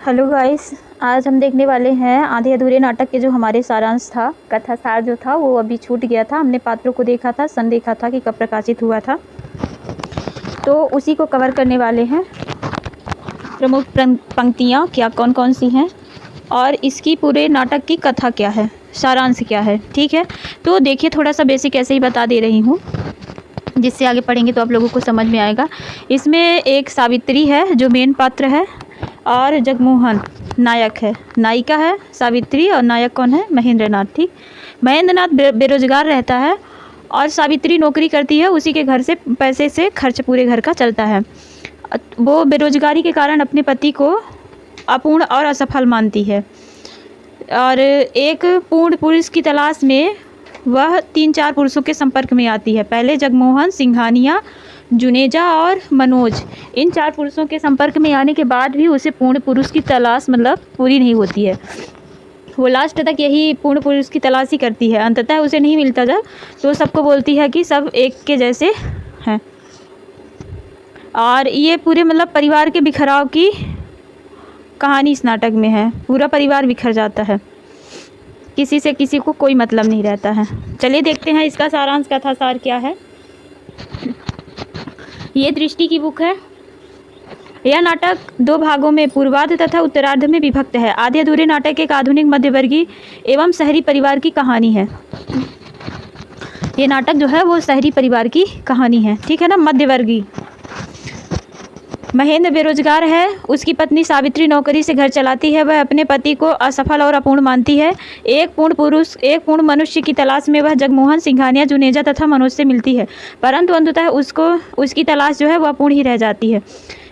Hello guys, आज हम देखने वाले हैं आधे अधूरे नाटक के जो हमारे सारांश था, कथा सार जो था वो अभी छूट गया था। हमने पात्रों को देखा था, सन देखा था कि कब प्रकाशित हुआ था, तो उसी को कवर करने वाले हैं। प्रमुख पंक्तियाँ क्या कौन कौन सी हैं और इसकी पूरे नाटक की कथा क्या है, सारांश क्या है। ठीक है, तो देखिए थोड़ा सा बेसिक ऐसे ही बता दे रही हूँ, जिससे आगे पढ़ेंगे तो आप लोगों को समझ में आएगा। इसमें एक सावित्री है जो मेन पात्र है और जगमोहन नायक है। नायिका है सावित्री और नायक कौन है? महेंद्रनाथ। ठीक, महेंद्रनाथ बेरोजगार रहता है और सावित्री नौकरी करती है, उसी के घर से पैसे से खर्च पूरे घर का चलता है। वो बेरोजगारी के कारण अपने पति को अपूर्ण और असफल मानती है और एक पूर्ण पुरुष की तलाश में वह 3-4 पुरुषों के संपर्क में आती है। पहले जगमोहन, सिंघानिया, जुनेजा और मनोज, इन 4 पुरुषों के संपर्क में आने के बाद भी उसे पूर्ण पुरुष की तलाश पूरी नहीं होती है। वो लास्ट तक यही पूर्ण पुरुष की तलाश ही करती है। अंततः उसे नहीं मिलता जब, तो सबको बोलती है कि सब एक के जैसे हैं। और ये पूरे परिवार के बिखराव की कहानी इस नाटक में है। पूरा परिवार बिखर जाता है, किसी से किसी को कोई मतलब नहीं रहता है। चलिए देखते हैं इसका सारांश, कथा सार क्या है। ये दृष्टि की बुक है। यह नाटक 2 भागों में पूर्वार्ध तथा उत्तरार्ध में विभक्त है। आधे अधूरे नाटक एक आधुनिक मध्यवर्गीय एवं शहरी परिवार की कहानी है। ये नाटक जो है वो शहरी परिवार की कहानी है, ठीक है ना, मध्यवर्गीय। महेंद्र बेरोजगार है, उसकी पत्नी सावित्री नौकरी से घर चलाती है। वह अपने पति को असफल और अपूर्ण मानती है। एक पूर्ण मनुष्य की तलाश में वह जगमोहन, सिंघानिया, जुनेजा तथा मनोज से मिलती है, परंतु अंततः उसकी तलाश जो है वह अपूर्ण ही रह जाती है।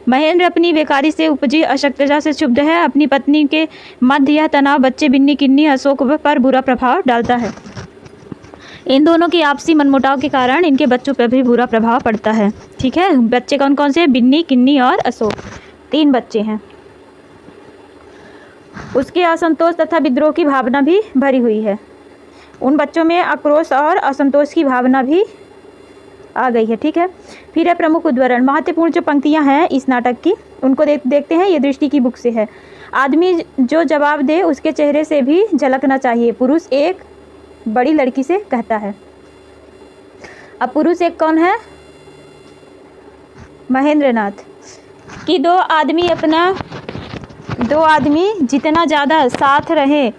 महेंद्र अपनी बेकारी से उपजी अशक्तता से क्षुब्ध है। अपनी पत्नी के मध्य यह तनाव बच्चे बिन्नी, किन्नी, अशोक पर बुरा प्रभाव डालता है। इन दोनों की आपसी मनमुटाव के कारण इनके बच्चों पर भी बुरा प्रभाव पड़ता है। ठीक है, बच्चे कौन कौन से हैं? बिन्नी, किन्नी और अशोक, 3 बच्चे हैं। उसके असंतोष तथा विद्रोह की भावना भी भरी हुई है। उन बच्चों में आक्रोश और असंतोष की भावना भी आ गई है। ठीक है, फिर है प्रमुख उद्धरण। महत्वपूर्ण जो पंक्तियां हैं इस नाटक की, उनको देखते हैं। ये दृष्टि की बुक से है। आदमी जो जवाब दे उसके चेहरे से भी झलकना चाहिए, पुरुष एक बड़ी लड़की से कहता है। अब पुरुष एक कौन है? महेंद्रनाथ। कि दो आदमी जितना ज़्यादा साथ रहे,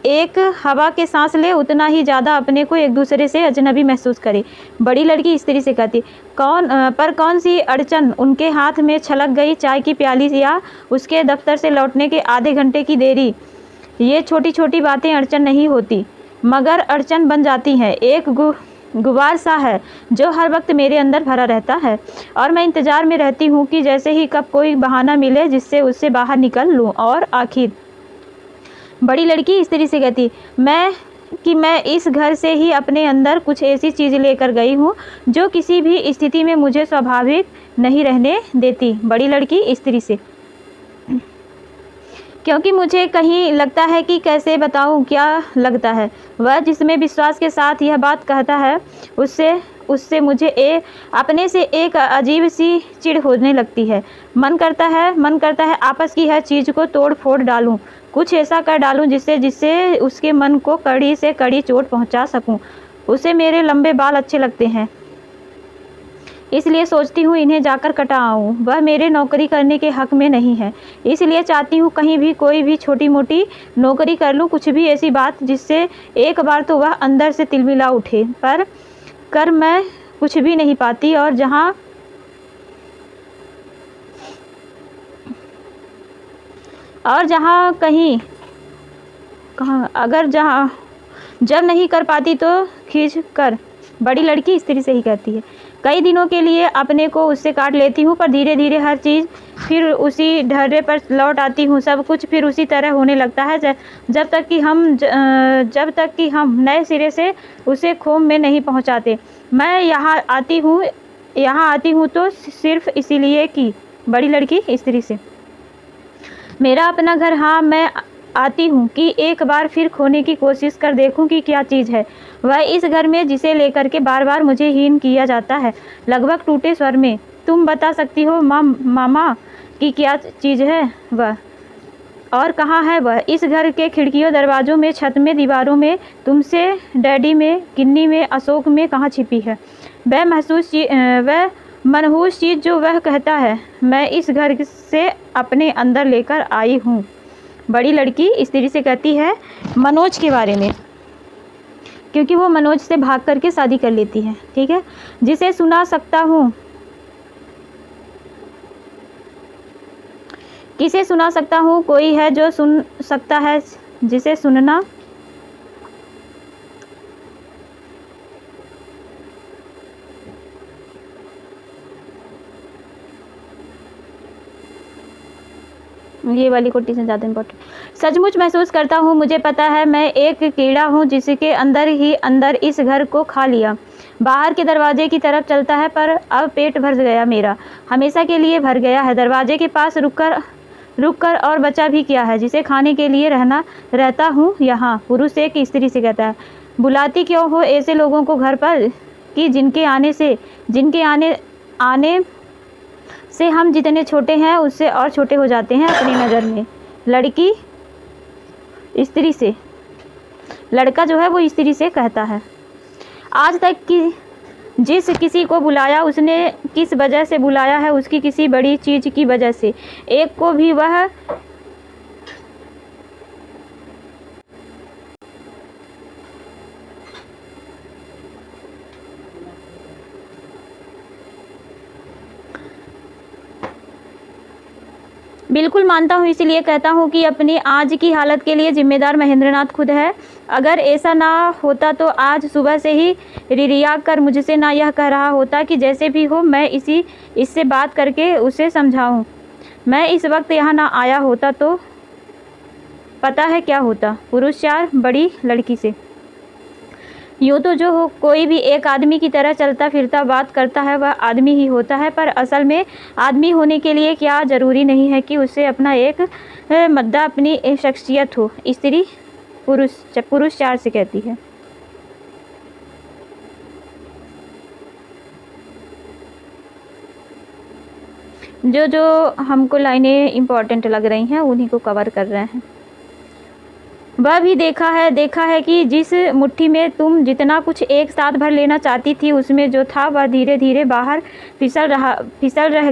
एक हवा के सांस ले, उतना ही ज़्यादा अपने को एक दूसरे से अजनबी महसूस करे। बड़ी लड़की स्त्री से कहती, कौन सी अड़चन उनके हाथ में छलक गई, चाय की प्याली या उसके दफ्तर से लौटने के आधे घंटे की देरी। ये छोटी छोटी बातें अड़चन नहीं होती, मगर अड़चन बन जाती हैं। एक गुबार सा है जो हर वक्त मेरे अंदर भरा रहता है और मैं इंतज़ार में रहती हूँ कि जैसे ही कब कोई बहाना मिले जिससे उससे बाहर निकल लूँ। और आखिर बड़ी लड़की स्त्री से कहती, मैं इस घर से ही अपने अंदर कुछ ऐसी चीज़ लेकर गई हूँ जो किसी भी स्थिति में मुझे स्वाभाविक नहीं रहने देती। बड़ी लड़की स्त्री से, क्योंकि मुझे कहीं लगता है कि कैसे बताऊं क्या लगता है। वह जिसमें विश्वास के साथ यह बात कहता है, उससे मुझे अपने से एक अजीब सी चिढ़ होने लगती है। मन करता है आपस की हर चीज़ को तोड़ फोड़ डालूं, कुछ ऐसा कर डालूं जिससे उसके मन को कड़ी से कड़ी चोट पहुंचा सकूं। उसे मेरे लंबे बाल अच्छे लगते हैं, इसलिए सोचती हूँ इन्हें जाकर कटाऊँ। वह मेरे नौकरी करने के हक में नहीं है, इसलिए चाहती हूँ कहीं भी कोई भी छोटी मोटी नौकरी कर लूँ, कुछ भी ऐसी बात जिससे एक बार तो वह अंदर से तिलमिला उठे। पर कर मैं कुछ भी नहीं पाती, और जब नहीं कर पाती तो खींच कर। बड़ी लड़की स्त्री से ही कहती है, कई दिनों के लिए अपने को उससे काट लेती हूँ, पर धीरे धीरे हर चीज़ फिर उसी ढर्रे पर लौट आती हूँ। सब कुछ फिर उसी तरह होने लगता है जब तक कि हम नए सिरे से उसे खोम में नहीं पहुँचाते। मैं यहाँ आती हूँ तो सिर्फ इसीलिए कि। बड़ी लड़की स्त्री से, मेरा अपना घर, हाँ, मैं आती हूँ कि एक बार फिर खोने की कोशिश कर देखूं कि क्या चीज़ है वह इस घर में जिसे लेकर के बार बार मुझे हीन किया जाता है। लगभग टूटे स्वर में, तुम बता सकती हो मामा कि क्या चीज़ है वह? और कहाँ है वह? इस घर के खिड़कियों दरवाज़ों में, छत में, दीवारों में, तुमसे, डैडी में, गिन्नी में, अशोक में कहाँ छिपी है वह मनहूस चीज़ जो वह कहता है मैं इस घर से अपने अंदर लेकर आई हूँ। बड़ी लड़की स्त्री से कहती है मनोज के बारे में, क्योंकि वो मनोज से भाग करके शादी कर लेती है। ठीक है। जिसे सुना सकता हूँ, किसे सुना सकता हूँ? कोई है जो सुन सकता है, जिसे सुनना ये वाली कोटी से ज़्यादा इम्पोर्टेंट। सचमुच महसूस करता हूँ, मुझे पता है मैं एक कीड़ा हूँ जिसके अंदर ही अंदर इस घर को खा लिया। बाहर के दरवाजे की तरफ चलता है, पर अब पेट भर गया मेरा, हमेशा के लिए भर गया है। दरवाजे के पास रुककर और बचा भी क्या है, जिसे खाने के लिए रहता हूँ यहाँ। पुरुष एक स्त्री से कहता है बुलाती क्यों हो ऐसे लोगों को घर पर कि जिनके आने से हम जितने छोटे हैं उससे और छोटे हो जाते हैं अपनी नज़र में। लड़की स्त्री से, लड़का जो है वो स्त्री से कहता है आज तक कि जिस किसी को बुलाया उसने किस वजह से बुलाया है, उसकी किसी बड़ी चीज़ की वजह से। एक को भी वह बिल्कुल मानता हूँ, इसीलिए कहता हूँ कि अपनी आज की हालत के लिए जिम्मेदार महेंद्रनाथ खुद है। अगर ऐसा ना होता तो आज सुबह से ही रिरिया कर मुझसे ना यह कह रहा होता कि जैसे भी हो मैं इससे बात करके उसे समझाऊँ। मैं इस वक्त यहाँ ना आया होता तो पता है क्या होता। पुरुष 4 बड़ी लड़की से यूँ तो जो हो कोई भी एक आदमी की तरह चलता फिरता बात करता है वह आदमी ही होता है, पर असल में आदमी होने के लिए क्या ज़रूरी नहीं है कि उससे अपना एक मद्दा अपनी एक शख्सियत हो। स्त्री पुरुष 4 से कहती है जो हमको लाइनें इम्पॉर्टेंट लग रही हैं उन्हीं को कवर कर रहे हैं। वह भी देखा है कि जिस मुट्ठी में तुम जितना कुछ एक साथ भर लेना चाहती थी उसमें जो था वह धीरे धीरे बाहर फिसल रह